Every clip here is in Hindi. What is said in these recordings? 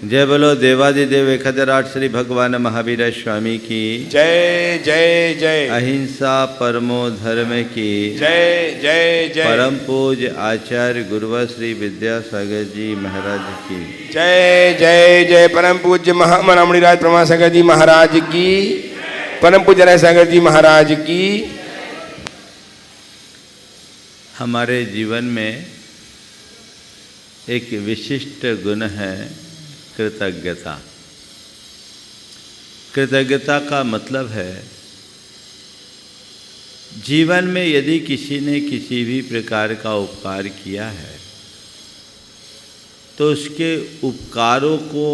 जय बोलो देवादिदेव एकधराट श्री भगवान महावीर स्वामी की जय जय जय। अहिंसा परमो धर्म की जय जय जय। परम पूज्य आचार्य गुरुवर श्री विद्यासागर जी महाराज की जय जय जय। परम पूज्य महामनामणि राज प्रमासागर जी महाराज की, परम पूज्य राय सागर जी महाराज की। हमारे जीवन में एक विशिष्ट गुण है कृतज्ञता। कृतज्ञता का मतलब है जीवन में यदि किसी ने किसी भी प्रकार का उपकार किया है तो उसके उपकारों को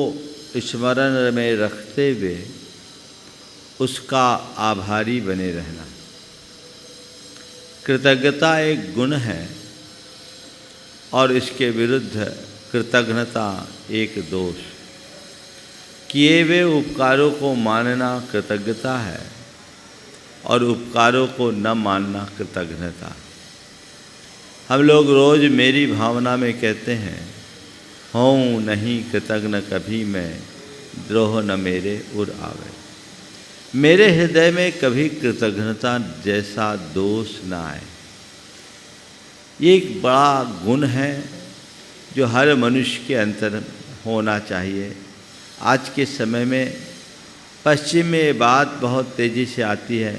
स्मरण में रखते हुए उसका आभारी बने रहना। कृतज्ञता एक गुण है और इसके विरुद्ध कृतघ्नता एक दोष। किए हुए उपकारों को मानना कृतज्ञता है और उपकारों को न मानना कृतघ्नता। हम लोग रोज़ मेरी भावना में कहते हैं, हूँ नहीं कृतघ्न कभी मैं, द्रोह न मेरे उर आवे। मेरे हृदय में कभी कृतघ्नता जैसा दोष न आए। ये एक बड़ा गुण है जो हर मनुष्य के अंदर होना चाहिए। आज के समय में पश्चिम में ये बात बहुत तेज़ी से आती है,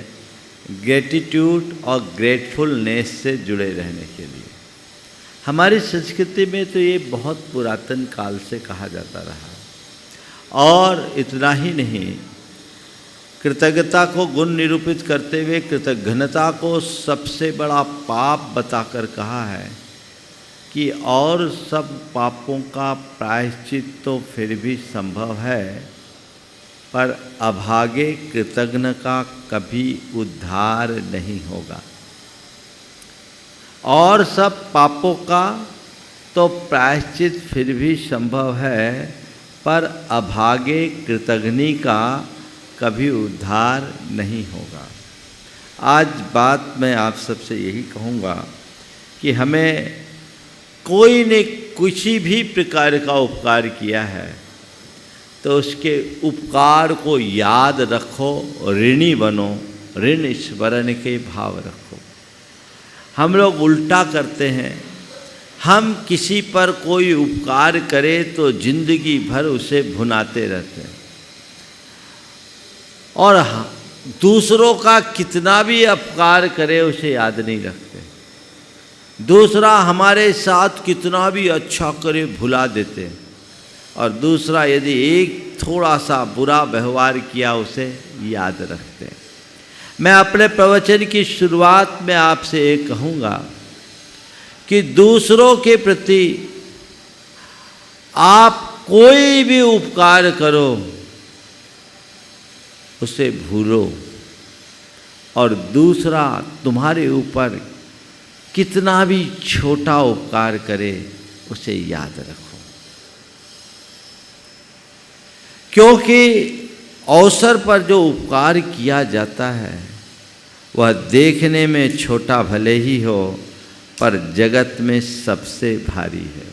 ग्रेटिट्यूड और ग्रेटफुलनेस से जुड़े रहने के लिए। हमारी संस्कृति में तो ये बहुत पुरातन काल से कहा जाता रहा। और इतना ही नहीं, कृतज्ञता को गुण निरूपित करते हुए कृतघ्नता को सबसे बड़ा पाप बताकर कहा है कि और सब पापों का प्रायश्चित तो फिर भी संभव है, पर अभागे कृतघ्न का कभी उद्धार नहीं होगा। और सब पापों का तो प्रायश्चित फिर भी संभव है, पर अभागे कृतघ्नि का कभी उद्धार नहीं होगा। आज बात मैं आप सबसे यही कहूँगा कि हमें कोई ने किसी भी प्रकार का उपकार किया है तो उसके उपकार को याद रखो, ऋणी बनो, ऋण स्मरण के भाव रखो। हम लोग उल्टा करते हैं, हम किसी पर कोई उपकार करें तो जिंदगी भर उसे भुनाते रहते हैं और दूसरों का कितना भी अपकार करे उसे याद नहीं रखते। दूसरा हमारे साथ कितना भी अच्छा करे भुला देते हैं और दूसरा यदि एक थोड़ा सा बुरा व्यवहार किया उसे याद रखते हैं। मैं अपने प्रवचन की शुरुआत में आपसे एक कहूँगा कि दूसरों के प्रति आप कोई भी उपकार करो उसे भूलो और दूसरा तुम्हारे ऊपर कितना भी छोटा उपकार करे उसे याद रखो। क्योंकि अवसर पर जो उपकार किया जाता है वह देखने में छोटा भले ही हो पर जगत में सबसे भारी है।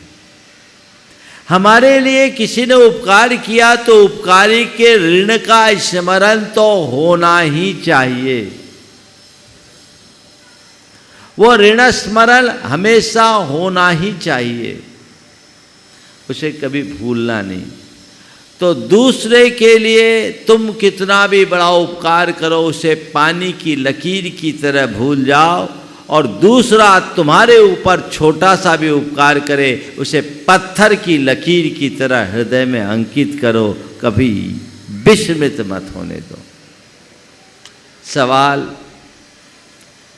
हमारे लिए किसी ने उपकार किया तो उपकारी के ऋण का स्मरण तो होना ही चाहिए। वो ऋण स्मरण हमेशा होना ही चाहिए, उसे कभी भूलना नहीं। तो दूसरे के लिए तुम कितना भी बड़ा उपकार करो उसे पानी की लकीर की तरह भूल जाओ और दूसरा तुम्हारे ऊपर छोटा सा भी उपकार करे उसे पत्थर की लकीर की तरह हृदय में अंकित करो, कभी विस्मृत मत होने दो। सवाल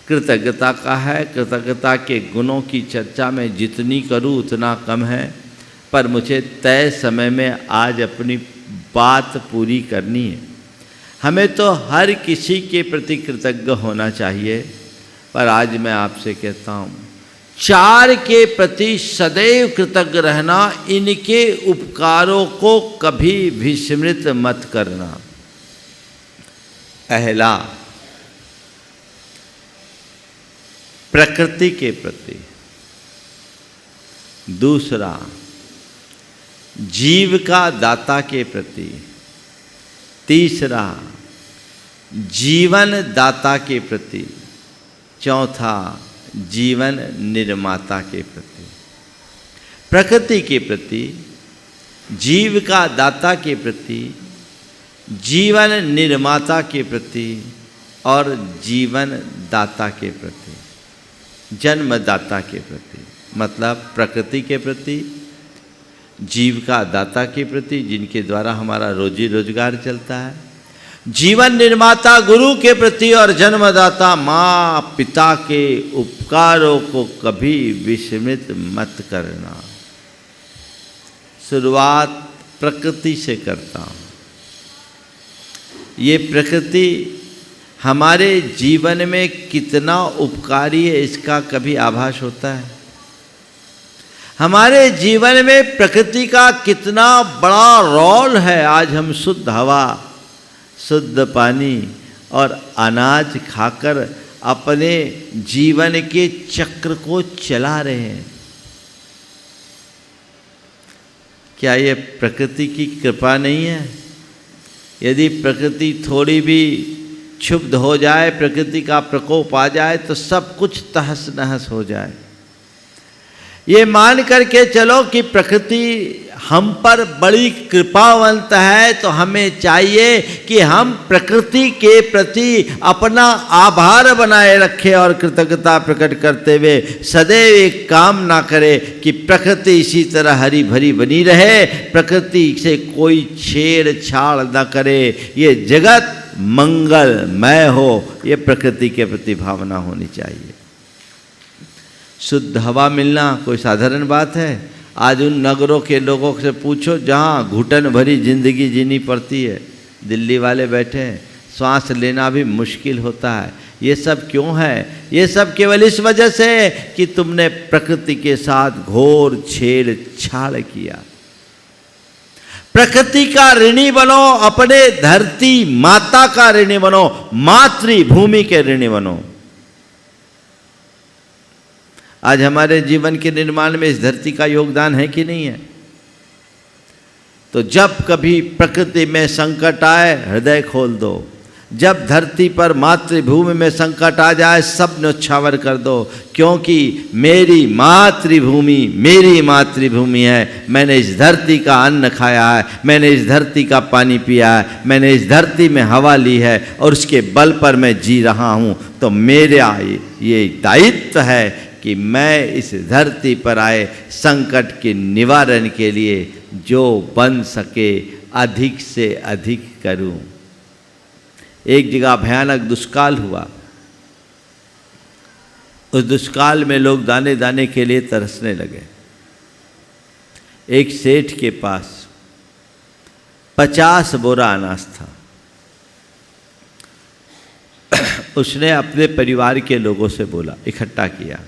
कृतज्ञता का है। कृतज्ञता के गुणों की चर्चा में जितनी करूं उतना कम है, पर मुझे तय समय में आज अपनी बात पूरी करनी है। हमें तो हर किसी के प्रति कृतज्ञ होना चाहिए, पर आज मैं आपसे कहता हूँ चार के प्रति सदैव कृतज्ञ रहना, इनके उपकारों को कभी विस्मृत मत करना। पहला, प्रकृति के प्रति। दूसरा, जीव का दाता के प्रति, तीसरा जीवन दाता के प्रति, चौथा जीवन निर्माता के प्रति। प्रकृति के प्रति, जीव का दाता के प्रति, जीवन निर्माता के प्रति और जीवन दाता के प्रति, जन्मदाता के प्रति। मतलब प्रकृति के प्रति, जीव का दाता के प्रति जिनके द्वारा हमारा रोजी रोजगार चलता है, जीवन निर्माता गुरु के प्रति और जन्मदाता माँ पिता के उपकारों को कभी विस्मृत मत करना। शुरुआत प्रकृति से करता हूँ। ये प्रकृति हमारे जीवन में कितना उपकारी है इसका कभी आभास होता है? हमारे जीवन में प्रकृति का कितना बड़ा रोल है। आज हम शुद्ध हवा, शुद्ध पानी और अनाज खाकर अपने जीवन के चक्र को चला रहे हैं। क्या ये प्रकृति की कृपा नहीं है? यदि प्रकृति थोड़ी भी क्षुब्ध हो जाए, प्रकृति का प्रकोप आ जाए तो सब कुछ तहस नहस हो जाए। ये मान करके चलो कि प्रकृति हम पर बड़ी कृपावंत है, तो हमें चाहिए कि हम प्रकृति के प्रति अपना आभार बनाए रखें और कृतज्ञता प्रकट करते हुए सदैव एक कामना करें कि प्रकृति इसी तरह हरी भरी बनी रहे, प्रकृति से कोई छेड़छाड़ न करे, ये जगत मंगलमय हो। ये प्रकृति के प्रति भावना होनी चाहिए। शुद्ध हवा मिलना कोई साधारण बात है? आज उन नगरों के लोगों से पूछो जहाँ घुटन भरी जिंदगी जीनी पड़ती है। दिल्ली वाले बैठे हैं, सांस लेना भी मुश्किल होता है। ये सब क्यों है? ये सब केवल इस वजह से कि तुमने प्रकृति के साथ घोर छेड़छाड़ किया। प्रकृति का ऋणी बनो, अपने धरती माता का ऋणी बनो, मातृभूमि के ऋणी बनो। आज हमारे जीवन के निर्माण में इस धरती का योगदान है कि नहीं है? तो जब कभी प्रकृति में संकट आए, हृदय खोल दो। जब धरती पर मातृभूमि में संकट आ जाए, सब न्योछावर कर दो, क्योंकि मेरी मातृभूमि है। मैंने इस धरती का अन्न खाया है, मैंने इस धरती का पानी पिया है, मैंने इस धरती में हवा ली है और उसके बल पर मैं जी रहा हूँ। तो मेरा ये दायित्व है कि मैं इस धरती पर आए संकट के निवारण के लिए जो बन सके अधिक से अधिक करूं। एक जगह भयानक दुष्काल हुआ। उस दुष्काल में लोग दाने दाने के लिए तरसने लगे। एक सेठ के पास 50 बोरा अनाज था। उसने अपने परिवार के लोगों से बोला, इकट्ठा किया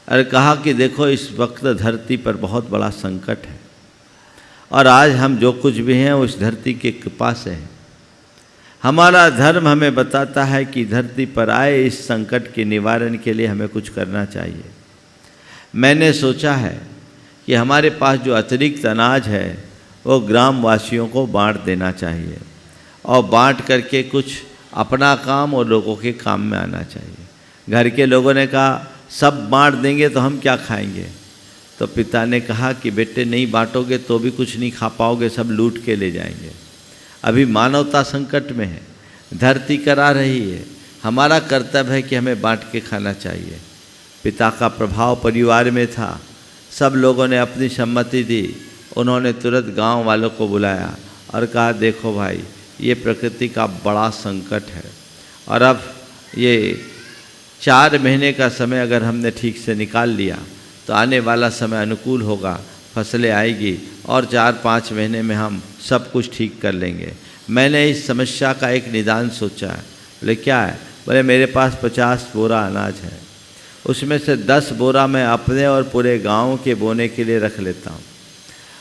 और कहा कि देखो इस वक्त धरती पर बहुत बड़ा संकट है और आज हम जो कुछ भी हैं उस धरती के कृपा से है। हमारा धर्म हमें बताता है कि धरती पर आए इस संकट के निवारण के लिए हमें कुछ करना चाहिए। मैंने सोचा है कि हमारे पास जो अतिरिक्त अनाज है वो ग्रामवासियों को बांट देना चाहिए और बांट करके कुछ अपना काम और लोगों के काम में आना चाहिए। घर के लोगों ने कहा सब बांट देंगे तो हम क्या खाएंगे? तो पिता ने कहा कि बेटे नहीं बांटोगे तो भी कुछ नहीं खा पाओगे, सब लूट के ले जाएंगे। अभी मानवता संकट में है, धरती करा रही है, हमारा कर्तव्य है कि हमें बांट के खाना चाहिए। पिता का प्रभाव परिवार में था, सब लोगों ने अपनी सम्मति दी। उन्होंने तुरंत गांव वालों को बुलाया और कहा देखो भाई ये प्रकृति का बड़ा संकट है और अब ये 4 महीने का समय अगर हमने ठीक से निकाल लिया तो आने वाला समय अनुकूल होगा, फसलें आएगी और 4-5 महीने में हम सब कुछ ठीक कर लेंगे। मैंने इस समस्या का एक निदान सोचा है। बोले क्या है? बोले मेरे पास 50 बोरा अनाज है, उसमें से 10 बोरा मैं अपने और पूरे गांव के बोने के लिए रख लेता हूँ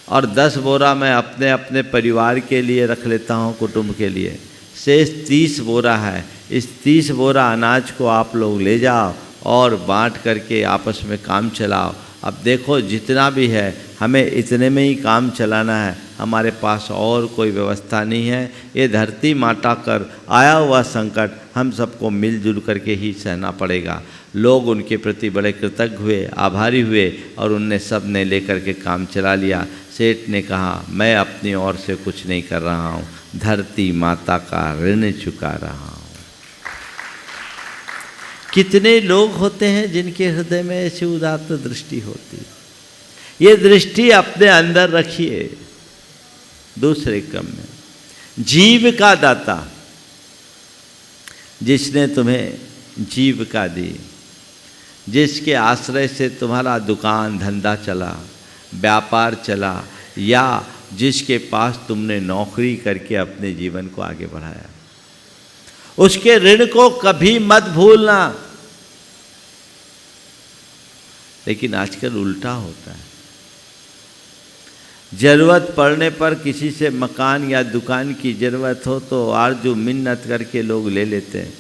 और 10 बोरा मैं अपने अपने परिवार के लिए रख लेता हूँ, कुटुंब के लिए। शेष 30 बोरा है। इस 30 बोरा अनाज को आप लोग ले जाओ और बांट करके आपस में काम चलाओ। अब देखो जितना भी है हमें इतने में ही काम चलाना है, हमारे पास और कोई व्यवस्था नहीं है। ये धरती माता कर आया हुआ संकट हम सबको मिलजुल करके ही सहना पड़ेगा। लोग उनके प्रति बड़े कृतज्ञ हुए, आभारी हुए और उनने सब ने लेकर के काम चला लिया। सेठ ने कहा मैं अपनी ओर से कुछ नहीं कर रहा हूँ, धरती माता का ऋण चुका रहा हूँ। कितने लोग होते हैं जिनके हृदय में ऐसी उदात्त दृष्टि होती। ये दृष्टि अपने अंदर रखिए। दूसरे क्रम में, जीव का दाता, जिसने तुम्हें जीविका दी, जिसके आश्रय से तुम्हारा दुकान धंधा चला, व्यापार चला, या जिसके पास तुमने नौकरी करके अपने जीवन को आगे बढ़ाया, उसके ऋण को कभी मत भूलना। लेकिन आजकल उल्टा होता है। जरूरत पड़ने पर किसी से मकान या दुकान की जरूरत हो तो आरजू मिन्नत करके लोग ले लेते हैं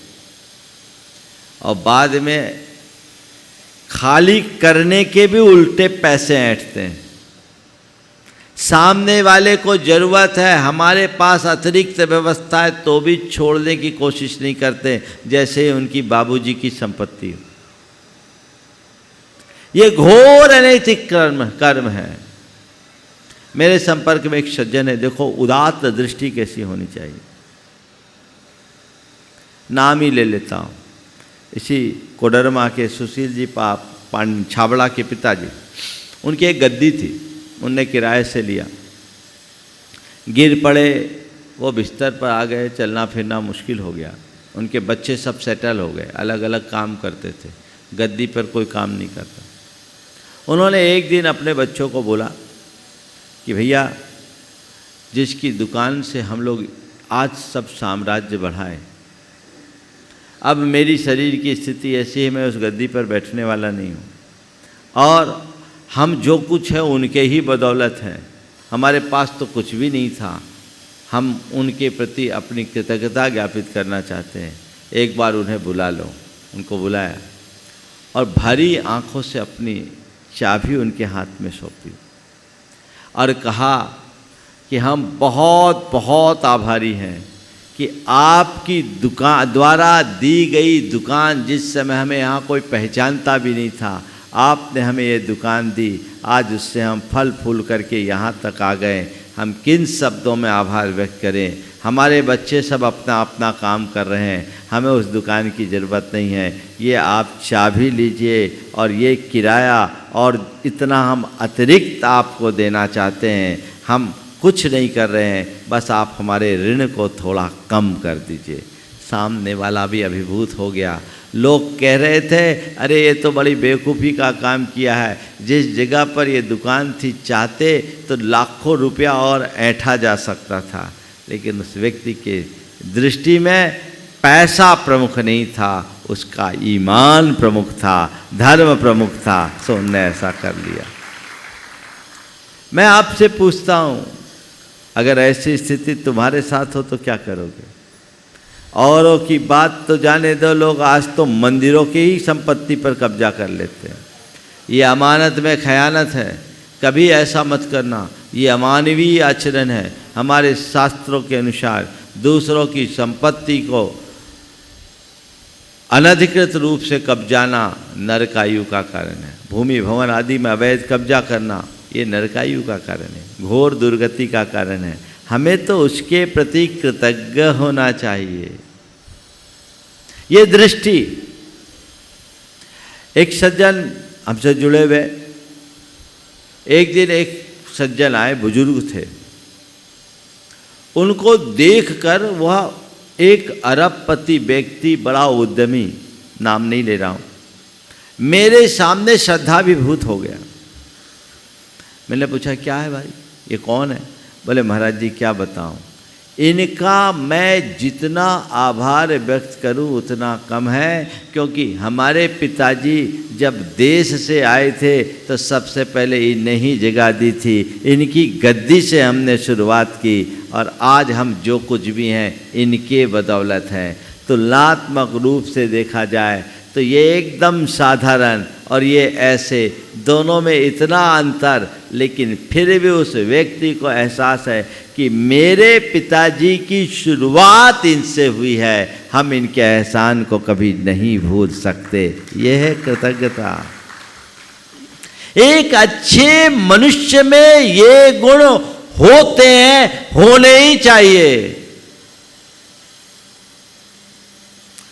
और बाद में खाली करने के भी उल्टे पैसे ऐंठते हैं। सामने वाले को जरूरत है, हमारे पास अतिरिक्त व्यवस्था है तो भी छोड़ने की कोशिश नहीं करते, जैसे उनकी बाबूजी की संपत्ति हो। ये घोर अनैतिक कर्म है। मेरे संपर्क में एक सज्जन है, देखो उदात्त दृष्टि कैसी होनी चाहिए। नाम ही ले लेता हूँ, इसी कोडरमा के सुशील जी छाबड़ा के पिताजी, उनकी एक गद्दी थी, उनने किराए से लिया, गिर पड़े, वो बिस्तर पर आ गए, चलना फिरना मुश्किल हो गया। उनके बच्चे सब सेटल हो गए, अलग अलग काम करते थे, गद्दी पर कोई काम नहीं करता। उन्होंने एक दिन अपने बच्चों को बोला कि भैया, जिसकी दुकान से हम लोग आज सब साम्राज्य बढ़ाए, अब मेरी शरीर की स्थिति ऐसी है, मैं उस गद्दी पर बैठने वाला नहीं हूँ और हम जो कुछ है उनके ही बदौलत है, हमारे पास तो कुछ भी नहीं था। हम उनके प्रति अपनी कृतज्ञता ज्ञापित करना चाहते हैं, एक बार उन्हें बुला लो। उनको बुलाया और भारी आंखों से अपनी चाबी उनके हाथ में सौंपी और कहा कि हम बहुत बहुत आभारी हैं कि आपकी दुकान द्वारा दी गई दुकान, जिस समय हमें यहाँ कोई पहचानता भी नहीं था, आपने हमें ये दुकान दी, आज उससे हम फल फूल करके यहाँ तक आ गए। हम किन शब्दों में आभार व्यक्त करें। हमारे बच्चे सब अपना अपना काम कर रहे हैं, हमें उस दुकान की ज़रूरत नहीं है। ये आप चाबी लीजिए और ये किराया और इतना हम अतिरिक्त आपको देना चाहते हैं। हम कुछ नहीं कर रहे हैं, बस आप हमारे ऋण को थोड़ा कम कर दीजिए। सामने वाला भी अभिभूत हो गया। लोग कह रहे थे, अरे ये तो बड़ी बेवकूफ़ी का काम किया है, जिस जगह पर ये दुकान थी चाहते तो लाखों रुपया और ऐंठा जा सकता था, लेकिन उस व्यक्ति के दृष्टि में पैसा प्रमुख नहीं था, उसका ईमान प्रमुख था, धर्म प्रमुख था, सो उन्होंने ऐसा कर लिया। मैं आपसे पूछता हूँ, अगर ऐसी स्थिति तुम्हारे साथ हो तो क्या करोगे? औरों की बात तो जाने दो, लोग आज तो मंदिरों की ही संपत्ति पर कब्जा कर लेते हैं। ये अमानत में खयानत है, कभी ऐसा मत करना, ये अमानवीय आचरण है। हमारे शास्त्रों के अनुसार दूसरों की संपत्ति को अनधिकृत रूप से कब्जाना नरकायु का कारण है। भूमि भवन आदि में अवैध कब्जा करना ये नरकायु का कारण है, घोर दुर्गति का कारण है। हमें तो उसके प्रति कृतज्ञ होना चाहिए। ये दृष्टि, एक सज्जन हमसे जुड़े हुए, एक दिन एक सज्जन आए, बुजुर्ग थे, उनको देखकर वह एक अरबपति व्यक्ति, बड़ा उद्यमी, नाम नहीं ले रहा हूँ, मेरे सामने श्रद्धा विभूत हो गया। मैंने पूछा क्या है भाई, ये कौन है? बोले महाराज जी क्या बताऊं, इनका मैं जितना आभार व्यक्त करूं उतना कम है, क्योंकि हमारे पिताजी जब देश से आए थे तो सबसे पहले इन्हें ही जगह दी थी, इनकी गद्दी से हमने शुरुआत की और आज हम जो कुछ भी हैं इनके बदौलत हैं। तुलनात्मक रूप से देखा जाए तो ये एकदम साधारण और ये ऐसे, दोनों में इतना अंतर, लेकिन फिर भी उस व्यक्ति को एहसास है कि मेरे पिताजी की शुरुआत इनसे हुई है, हम इनके एहसान को कभी नहीं भूल सकते। यह है कृतज्ञता। एक अच्छे मनुष्य में ये गुण होते हैं, होने ही चाहिए।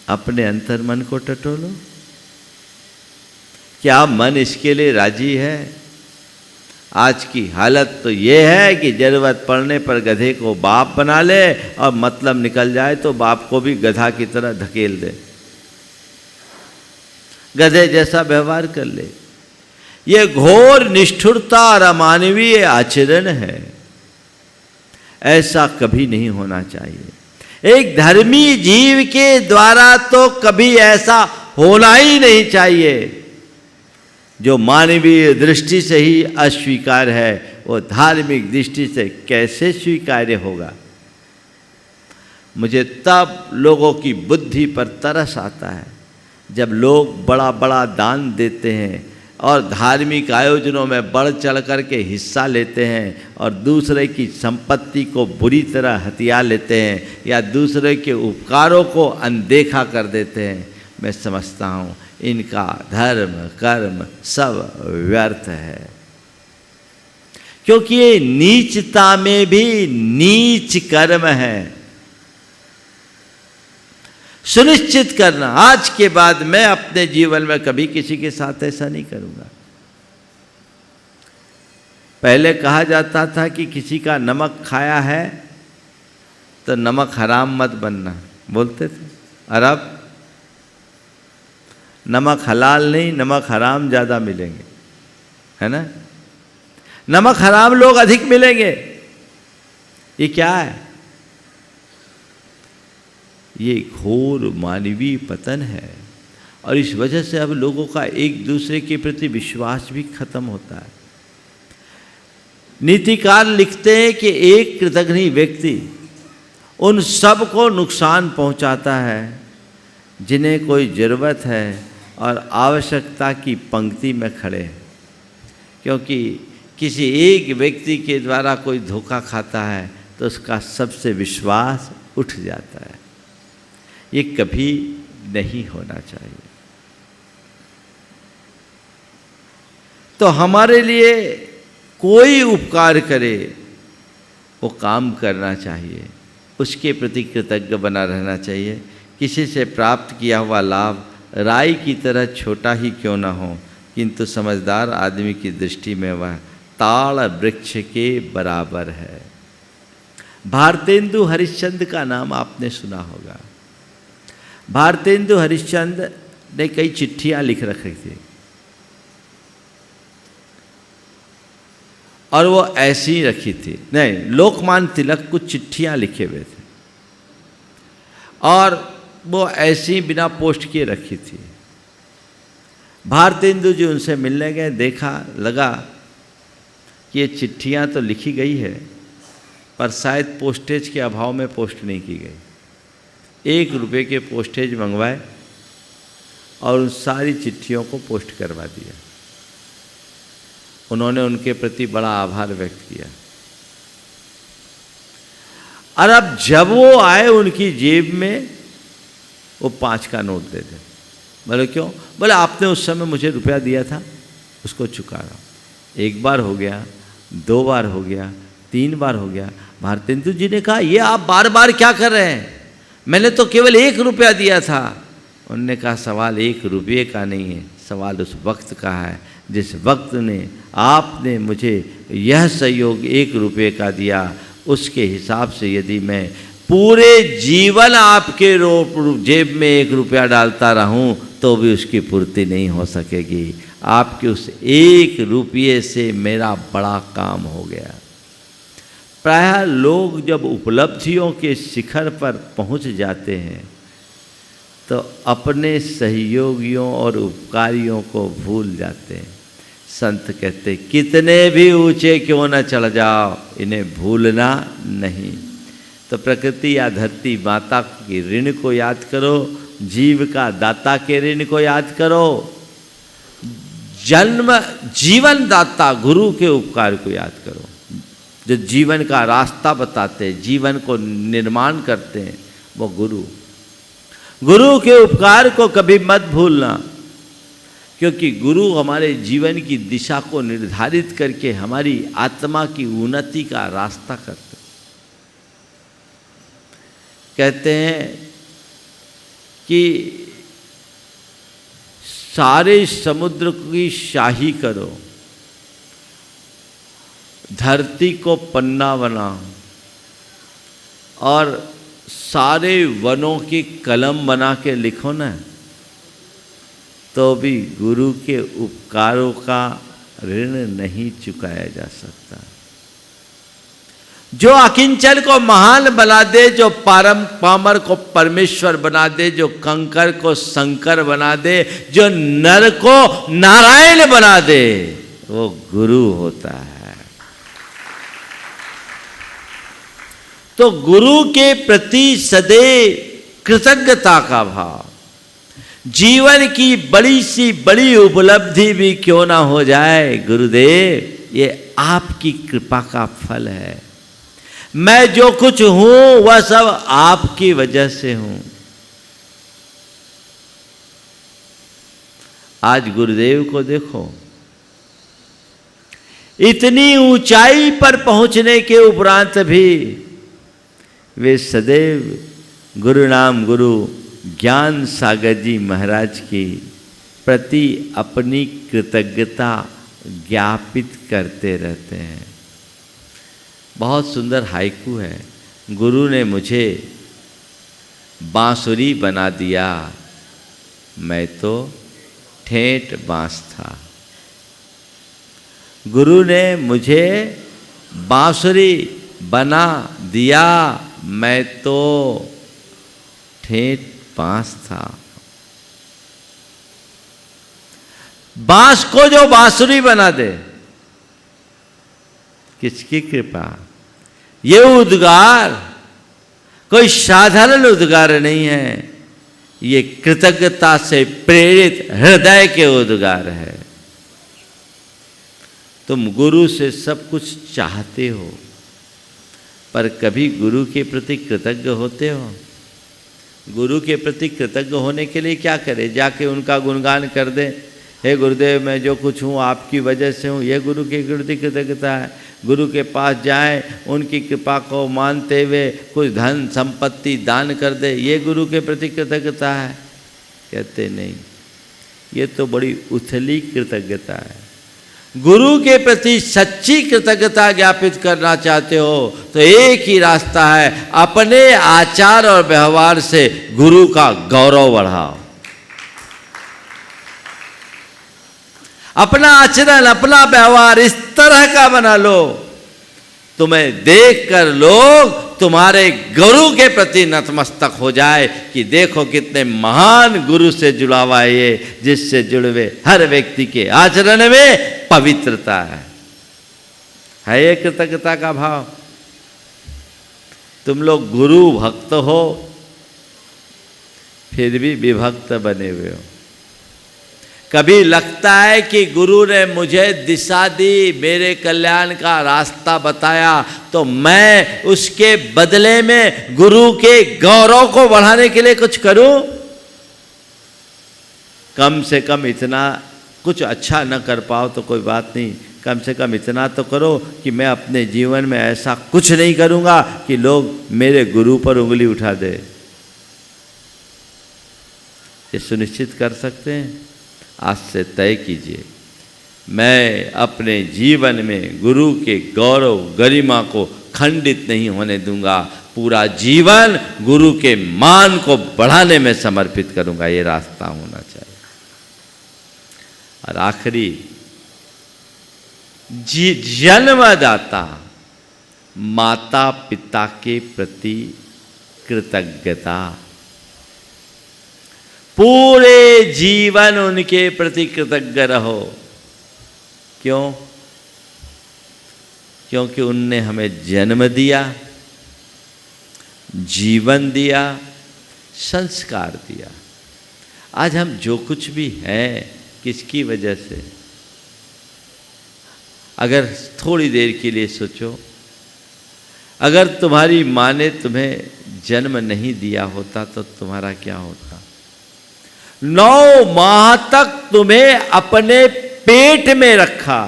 अपने अंतर मन को टटोलो, क्या मन इसके लिए राजी है? आज की हालत तो ये है कि जरूरत पड़ने पर गधे को बाप बना ले और मतलब निकल जाए तो बाप को भी गधा की तरह धकेल दे, गधे जैसा व्यवहार कर ले। ये घोर निष्ठुरता और अमानवीय आचरण है, ऐसा कभी नहीं होना चाहिए। एक धर्मी जीव के द्वारा तो कभी ऐसा होना ही नहीं चाहिए। जो मानवीय दृष्टि से ही अस्वीकार है, वो धार्मिक दृष्टि से कैसे स्वीकार्य होगा? मुझे तब लोगों की बुद्धि पर तरस आता है जब लोग बड़ा बड़ा दान देते हैं और धार्मिक आयोजनों में बढ़ चढ़ कर के हिस्सा लेते हैं और दूसरे की संपत्ति को बुरी तरह हथिया लेते हैं या दूसरे के उपकारों को अनदेखा कर देते हैं। मैं समझता हूँ इनका धर्म कर्म सब व्यर्थ है, क्योंकि ये नीचता में भी नीच कर्म है। सुनिश्चित करना, आज के बाद मैं अपने जीवन में कभी किसी के साथ ऐसा नहीं करूंगा। पहले कहा जाता था कि किसी का नमक खाया है तो नमक हराम मत बनना, बोलते थे। और अब नमक हलाल नहीं, नमक हराम ज़्यादा मिलेंगे, है ना? नमक हराम लोग अधिक मिलेंगे। ये क्या है? ये घोर मानवीय पतन है और इस वजह से अब लोगों का एक दूसरे के प्रति विश्वास भी खत्म होता है। नीतिकार लिखते हैं कि एक कृतघ्न व्यक्ति उन सब को नुकसान पहुंचाता है जिन्हें कोई ज़रूरत है और आवश्यकता की पंक्ति में खड़े हैं, क्योंकि किसी एक व्यक्ति के द्वारा कोई धोखा खाता है तो उसका सबसे विश्वास उठ जाता है। ये कभी नहीं होना चाहिए। तो हमारे लिए कोई उपकार करे वो काम करना चाहिए, उसके प्रति कृतज्ञ बना रहना चाहिए। किसी से प्राप्त किया हुआ लाभ राई की तरह छोटा ही क्यों न हो, किंतु समझदार आदमी की दृष्टि में वह ताड़ वृक्ष के बराबर है। भारतेंदु हरिश्चंद्र का नाम आपने सुना होगा। भारतेंदु हरिश्चंद्र ने कई चिट्ठियां लिख रखी थी और वो ऐसी ही रखी थी। नहीं, लोकमान्य तिलक कुछ चिट्ठियां लिखे हुए थे और वो ऐसी बिना पोस्ट किए रखी थी। भारतेंदु जी उनसे मिलने गए, देखा लगा कि ये चिट्ठियां तो लिखी गई है पर शायद पोस्टेज के अभाव में पोस्ट नहीं की गई। 1 रुपये के पोस्टेज मंगवाए और उन सारी चिट्ठियों को पोस्ट करवा दिया। उन्होंने उनके प्रति बड़ा आभार व्यक्त किया। और अब जब वो आए उनकी जेब में वो 5 का नोट दे दे। बोले क्यों? बोले आपने उस समय मुझे रुपया दिया था, उसको चुका रहा हूँ। 1 बार हो गया, 2 बार हो गया, 3 बार हो गया। भारतेंदु जी ने कहा ये आप बार बार क्या कर रहे हैं, मैंने तो केवल 1 रुपया दिया था। उन्होंने कहा सवाल 1 रुपये का नहीं है, सवाल उस वक्त का है जिस वक्त ने आपने मुझे यह सहयोग 1 रुपये का दिया, उसके हिसाब से यदि मैं पूरे जीवन आपके जेब में 1 रुपया डालता रहूं तो भी उसकी पूर्ति नहीं हो सकेगी। आपके उस 1 रुपये से मेरा बड़ा काम हो गया। प्रायः लोग जब उपलब्धियों के शिखर पर पहुंच जाते हैं तो अपने सहयोगियों और उपकारियों को भूल जाते हैं। संत कहते कितने भी ऊंचे क्यों न चढ़ जाओ, इन्हें भूलना नहीं। तो प्रकृति या धरती माता की ऋण को याद करो, जीव का दाता के ऋण को याद करो, जीवन दाता गुरु के उपकार को याद करो, जो जीवन का रास्ता बताते हैं, जीवन को निर्माण करते हैं, वो गुरु के उपकार को कभी मत भूलना, क्योंकि गुरु हमारे जीवन की दिशा को निर्धारित करके हमारी आत्मा की उन्नति का रास्ता करते। कहते हैं कि सारे समुद्र की शाही करो, धरती को पन्ना बनाओ और सारे वनों की कलम बना के लिखो ना, तो भी गुरु के उपकारों का ऋण नहीं चुकाया जा सकता। जो अकिंचन को महान बना दे, जो पामर को परमेश्वर बना दे, जो कंकर को शंकर बना दे, जो नर को नारायण बना दे, वो गुरु होता है। तो गुरु के प्रति सदैव कृतज्ञता का भाव, जीवन की बड़ी सी बड़ी उपलब्धि भी क्यों ना हो जाए, गुरुदेव ये आपकी कृपा का फल है। मैं जो कुछ हूं वह सब आपकी वजह से हूं। आज गुरुदेव को देखो, इतनी ऊंचाई पर पहुंचने के उपरांत भी वे सदैव गुरु नाम गुरु ज्ञान सागर जी महाराज की प्रति अपनी कृतज्ञता ज्ञापित करते रहते हैं। बहुत सुंदर हाइकू है। गुरु ने मुझे बांसुरी बना दिया, मैं तो ठेठ बांस था। गुरु ने मुझे बांसुरी बना दिया, मैं तो ठेठ बांस था। बांस को जो बांसुरी बना दे, किसकी कृपा? ये उद्गार कोई साधारण उद्गार नहीं है, ये कृतज्ञता से प्रेरित हृदय के उद्गार है। तुम गुरु से सब कुछ चाहते हो, पर कभी गुरु के प्रति कृतज्ञ होते हो? गुरु के प्रति कृतज्ञ होने के लिए क्या करें? जाके उनका गुणगान कर दें, हे गुरुदेव मैं जो कुछ हूँ आपकी वजह से हूँ, ये गुरु की प्रति कृतज्ञता है। गुरु के पास जाएं, उनकी कृपा को मानते हुए कुछ धन संपत्ति दान कर दे, ये गुरु के प्रति कृतज्ञता है? कहते नहीं, ये तो बड़ी उथली कृतज्ञता है। गुरु के प्रति सच्ची कृतज्ञता ज्ञापित करना चाहते हो तो एक ही रास्ता है, अपने आचार और व्यवहार से गुरु का गौरव बढ़ाओ। अपना आचरण, अपना व्यवहार इस तरह का बना लो, तुम्हें देखकर लोग तुम्हारे गुरु के प्रति नतमस्तक हो जाए कि देखो कितने महान गुरु से जुड़ा हुआ है ये, जिससे जुड़े हुए हर व्यक्ति के आचरण में पवित्रता है ये कृतज्ञता का भाव। तुम लोग गुरु भक्त हो, फिर भी विभक्त बने हुए हो। कभी लगता है कि गुरु ने मुझे दिशा दी, मेरे कल्याण का रास्ता बताया, तो मैं उसके बदले में गुरु के गौरव को बढ़ाने के लिए कुछ करूं। कम से कम इतना, कुछ अच्छा न कर पाओ तो कोई बात नहीं, कम से कम इतना तो करो कि मैं अपने जीवन में ऐसा कुछ नहीं करूंगा कि लोग मेरे गुरु पर उंगली उठा दे। ये सुनिश्चित कर सकते हैं? आज से तय कीजिए, मैं अपने जीवन में गुरु के गौरव गरिमा को खंडित नहीं होने दूंगा, पूरा जीवन गुरु के मान को बढ़ाने में समर्पित करूंगा। ये रास्ता होना चाहिए। और आखिरी, जन्मदाता माता पिता के प्रति कृतज्ञता, पूरे जीवन उनके प्रति कृतज्ञ रहो। क्यों? क्योंकि उनने हमें जन्म दिया, जीवन दिया, संस्कार दिया। आज हम जो कुछ भी हैं किसकी वजह से? अगर थोड़ी देर के लिए सोचो, अगर तुम्हारी माँ ने तुम्हें जन्म नहीं दिया होता तो तुम्हारा क्या होता? 9 माह तक तुम्हें अपने पेट में रखा,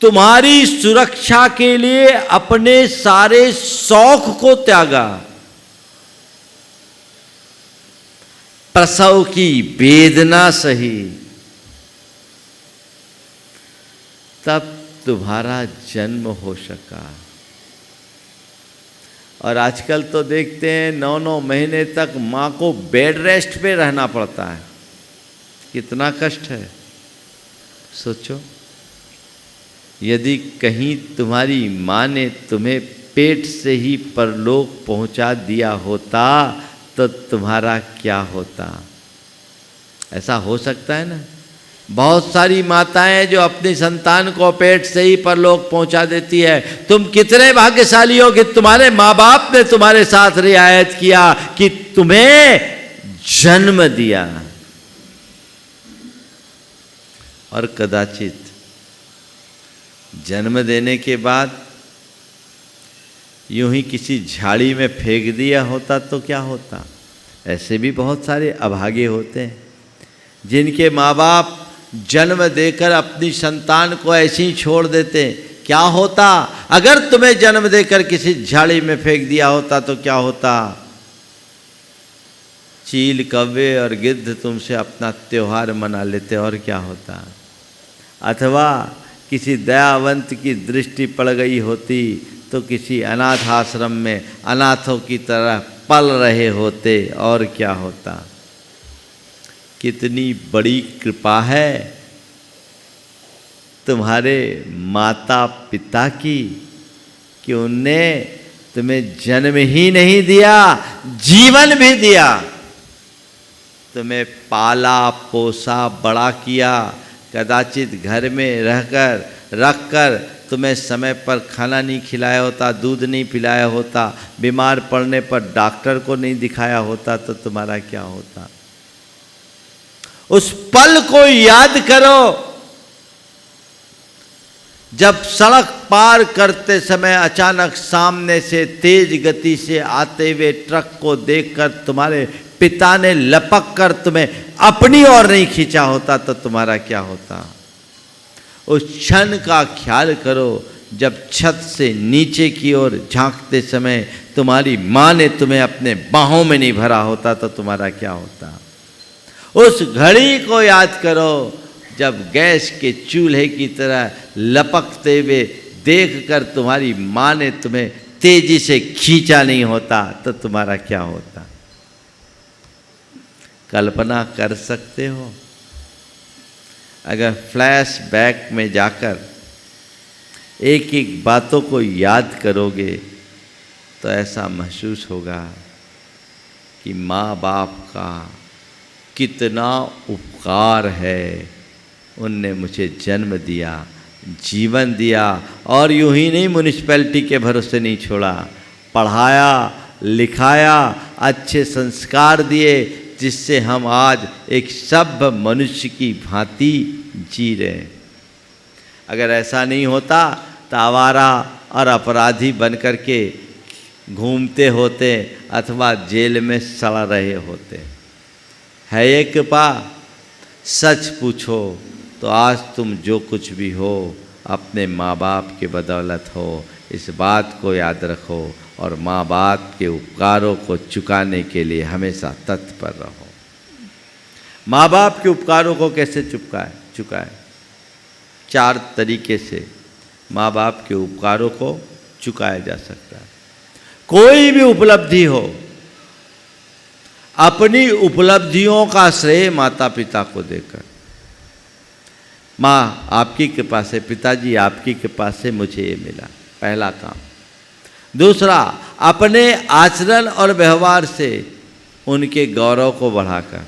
तुम्हारी सुरक्षा के लिए अपने सारे शौक को त्यागा, प्रसव की वेदना सही, तब तुम्हारा जन्म हो सका। और आजकल तो देखते हैं 9-9 महीने तक माँ को बेड रेस्ट पे रहना पड़ता है। कितना कष्ट है सोचो। यदि कहीं तुम्हारी माँ ने तुम्हें पेट से ही परलोक पहुँचा दिया होता तो तुम्हारा क्या होता? ऐसा हो सकता है ना। बहुत सारी माताएं जो अपनी संतान को पेट से ही परलोक पहुंचा देती है। तुम कितने भाग्यशाली हो कि तुम्हारे माँ बाप ने तुम्हारे साथ रियायत किया कि तुम्हें जन्म दिया। और कदाचित जन्म देने के बाद यूं ही किसी झाड़ी में फेंक दिया होता तो क्या होता? ऐसे भी बहुत सारे अभागे होते हैं जिनके माँ बाप जन्म देकर अपनी संतान को ऐसे ही छोड़ देते। क्या होता अगर तुम्हें जन्म देकर किसी झाड़ी में फेंक दिया होता तो क्या होता? चील, कौवे और गिद्ध तुमसे अपना त्योहार मना लेते और क्या होता? अथवा किसी दयावंत की दृष्टि पड़ गई होती तो किसी अनाथ आश्रम में अनाथों की तरह पल रहे होते और क्या होता? कितनी बड़ी कृपा है तुम्हारे माता पिता की कि उनने तुम्हें जन्म ही नहीं दिया, जीवन भी दिया। तुम्हें पाला पोसा बड़ा किया। कदाचित घर में रखकर तुम्हें समय पर खाना नहीं खिलाया होता, दूध नहीं पिलाया होता, बीमार पड़ने पर डॉक्टर को नहीं दिखाया होता तो तुम्हारा क्या होता? उस पल को याद करो जब सड़क पार करते समय अचानक सामने से तेज गति से आते हुए ट्रक को देखकर तुम्हारे पिता ने लपक कर तुम्हें अपनी ओर नहीं खींचा होता तो तुम्हारा क्या होता? उस क्षण का ख्याल करो जब छत से नीचे की ओर झांकते समय तुम्हारी माँ ने तुम्हें अपने बाहों में नहीं भरा होता तो तुम्हारा क्या होता? उस घड़ी को याद करो जब गैस के चूल्हे की तरह लपकते हुए देखकर तुम्हारी माँ ने तुम्हें तेजी से खींचा नहीं होता तो तुम्हारा क्या होता? कल्पना कर सकते हो? अगर फ्लैशबैक में जाकर एक एक बातों को याद करोगे तो ऐसा महसूस होगा कि माँ बाप का कितना उपकार है। उनने मुझे जन्म दिया, जीवन दिया और यूं ही नहीं म्युनिसिपैलिटी के भरोसे नहीं छोड़ा, पढ़ाया लिखाया, अच्छे संस्कार दिए जिससे हम आज एक सभ्य मनुष्य की भांति जी रहे। अगर ऐसा नहीं होता तो आवारा और अपराधी बनकर के घूमते होते अथवा जेल में सड़ रहे होते। है ये कृपा? सच पूछो तो आज तुम जो कुछ भी हो अपने माँ बाप के बदौलत हो। इस बात को याद रखो और माँ बाप के उपकारों को चुकाने के लिए हमेशा तत्पर रहो। माँ बाप के उपकारों को कैसे चुकाए? 4 तरीके से माँ बाप के उपकारों को चुकाया जा सकता है। कोई भी उपलब्धि हो, अपनी उपलब्धियों का श्रेय माता पिता को देकर, माँ आपकी कृपा से, पिताजी आपकी कृपा से मुझे ये मिला, पहला काम। दूसरा, अपने आचरण और व्यवहार से उनके गौरव को बढ़ाकर,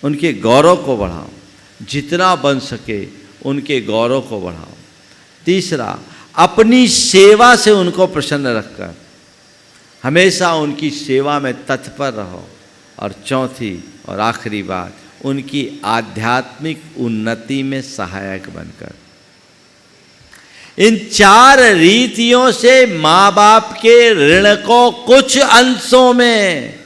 उनके गौरव को बढ़ाओ, जितना बन सके उनके गौरव को बढ़ाओ। तीसरा, अपनी सेवा से उनको प्रसन्न रखकर, हमेशा उनकी सेवा में तत्पर रहो। और चौथी और आखिरी बात, उनकी आध्यात्मिक उन्नति में सहायक बनकर। इन 4 रीतियों से माँ बाप के ऋण को कुछ अंशों में,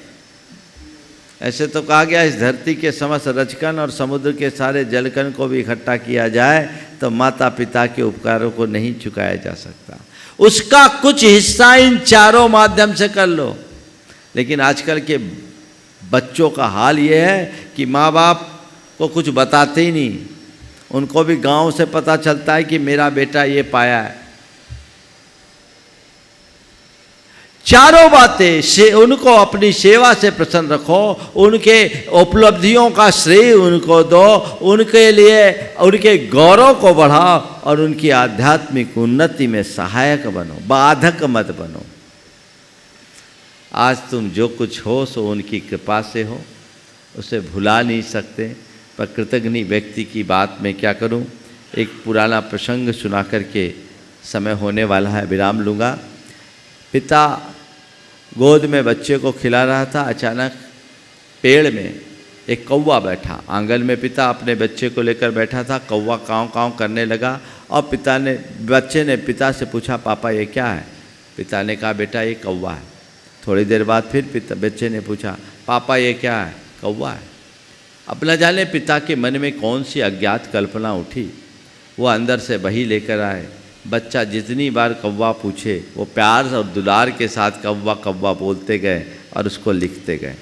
ऐसे तो कहा गया इस धरती के समस्त रजकण और समुद्र के सारे जलकण को भी इकट्ठा किया जाए तो माता पिता के उपकारों को नहीं चुकाया जा सकता। उसका कुछ हिस्सा इन 4 माध्यम से कर लो। लेकिन आजकल के बच्चों का हाल ये है कि माँ बाप को कुछ बताते ही नहीं। उनको भी गांव से पता चलता है कि मेरा बेटा ये पाया है। 4 बातें से उनको अपनी सेवा से प्रसन्न रखो, उनके उपलब्धियों का श्रेय उनको दो, उनके लिए उनके गौरव को बढ़ाओ और उनकी आध्यात्मिक उन्नति में सहायक बनो, बाधक मत बनो। आज तुम जो कुछ हो सो उनकी कृपा से हो, उसे भुला नहीं सकते। पर कृतज्ञ व्यक्ति की बात मैं क्या करूं, एक पुराना प्रसंग सुना करके समय होने वाला है, विराम लूँगा। पिता गोद में बच्चे को खिला रहा था, अचानक पेड़ में एक कौवा बैठा। आंगन में पिता अपने बच्चे को लेकर बैठा था, कौवा काँव काँव करने लगा और बच्चे ने पिता से पूछा, पापा ये क्या है? पिता ने कहा, बेटा ये कौवा है। थोड़ी देर बाद फिर बच्चे ने पूछा, पापा ये क्या है? कौवा है। अब न जाने पिता के मन में कौन सी अज्ञात कल्पना उठी, वो अंदर से बही लेकर आए। बच्चा जितनी बार कौवा पूछे वो प्यार और दुलार के साथ कौवा कौवा बोलते गए और उसको लिखते गए।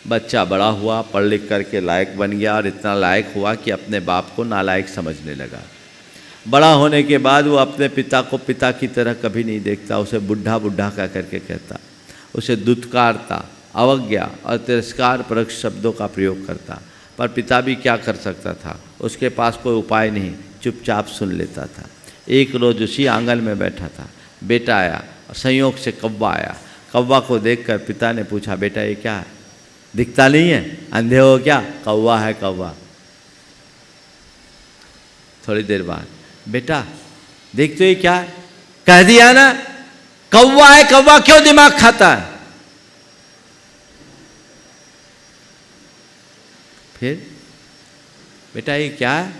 बच्चा बड़ा हुआ, पढ़ लिख करके लायक बन गया और इतना लायक हुआ कि अपने बाप को नालायक समझने लगा। बड़ा होने के बाद वो अपने पिता को पिता की तरह कभी नहीं देखता, उसे बुढ़ा बुढ़ा कह करके कहता, उसे दुत्कारता, अवज्ञा और तिरस्कार परक शब्दों का प्रयोग करता। पर पिता भी क्या कर सकता था, उसके पास कोई उपाय नहीं, चुपचाप सुन लेता था। एक रोज़ उसी आंगन में बैठा था, बेटा आया और संयोग से कौवा आया। कौवा को देखकर पिता ने पूछा, बेटा ये क्या है? दिखता नहीं है, अंधे हो क्या? कौवा है कौवा। थोड़ी देर बाद, बेटा देख तो ये क्या है? कह दिया ना कौवा है, कौवा क्यों दिमाग खाता है? फिर बेटा ये क्या है?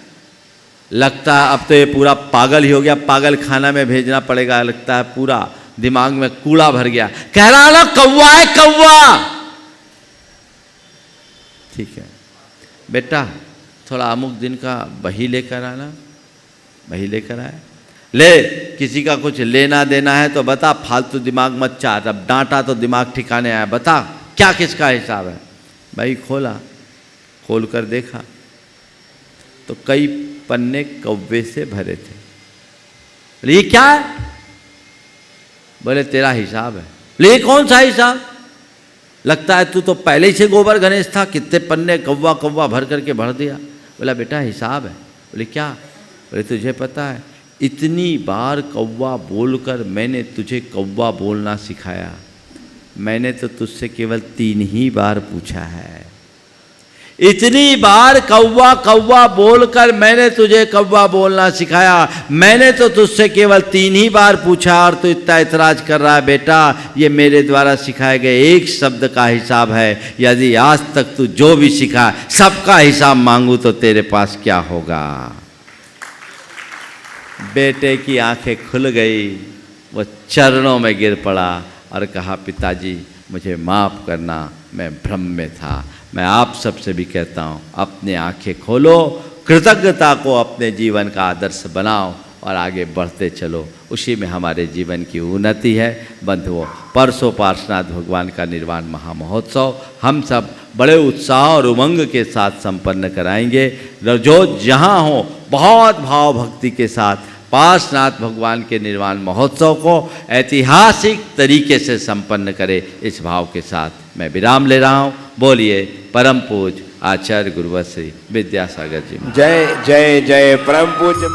लगता है अब तो ये पूरा पागल ही हो गया, पागल खाना में भेजना पड़ेगा, लगता है पूरा दिमाग में कूड़ा भर गया। कह रहा ना कौवा है कौवा। ठीक है बेटा, थोड़ा अमुक दिन का बही लेकर आना। बही लेकर आए, ले किसी का कुछ लेना देना है तो बता, फालतू दिमाग मत चाट। अब डांटा तो दिमाग ठिकाने आया, बता क्या किसका हिसाब है? भाई खोला, खोल कर देखा तो कई पन्ने कौवे से भरे थे। बोले ये क्या है? बोले तेरा हिसाब है। बोले ये कौन सा हिसाब? लगता है तू तो पहले ही से गोबर गणेश था, कितने पन्ने कौवा कौवा भर करके भर दिया। बोला बेटा हिसाब है। बोले क्या? बोले तुझे पता है इतनी बार कौवा बोलकर मैंने तुझे कौवा बोलना सिखाया, मैंने तो तुझसे केवल 3 ही बार पूछा है। इतनी बार कौवा कौवा बोलकर मैंने तुझे कौवा बोलना सिखाया, मैंने तो तुझसे केवल 3 ही बार पूछा और तू इतना इतराज कर रहा है। बेटा ये मेरे द्वारा सिखाए गए एक शब्द का हिसाब है। यदि आज तक तू जो भी सीखा सबका हिसाब मांगू तो तेरे पास क्या होगा? बेटे की आंखें खुल गई, वो चरणों में गिर पड़ा और कहा, पिताजी मुझे माफ़ करना, मैं भ्रम में था। मैं आप सबसे भी कहता हूँ, अपने आंखें खोलो, कृतज्ञता को अपने जीवन का आदर्श बनाओ और आगे बढ़ते चलो। उसी में हमारे जीवन की उन्नति है। बंधुओं, परसों पार्श्वनाथ भगवान का निर्वाण महामहोत्सव हम सब बड़े उत्साह और उमंग के साथ संपन्न कराएंगे। जो जहाँ हो बहुत भाव भक्ति के साथ पार्श्वनाथ भगवान के निर्वाण महोत्सव को ऐतिहासिक तरीके से संपन्न करे, इस भाव के साथ मैं विराम ले रहा हूँ। बोलिए परम पूज्य आचार्य गुरुवर श्री विद्यासागर जी। जय जय जय परम पूज्य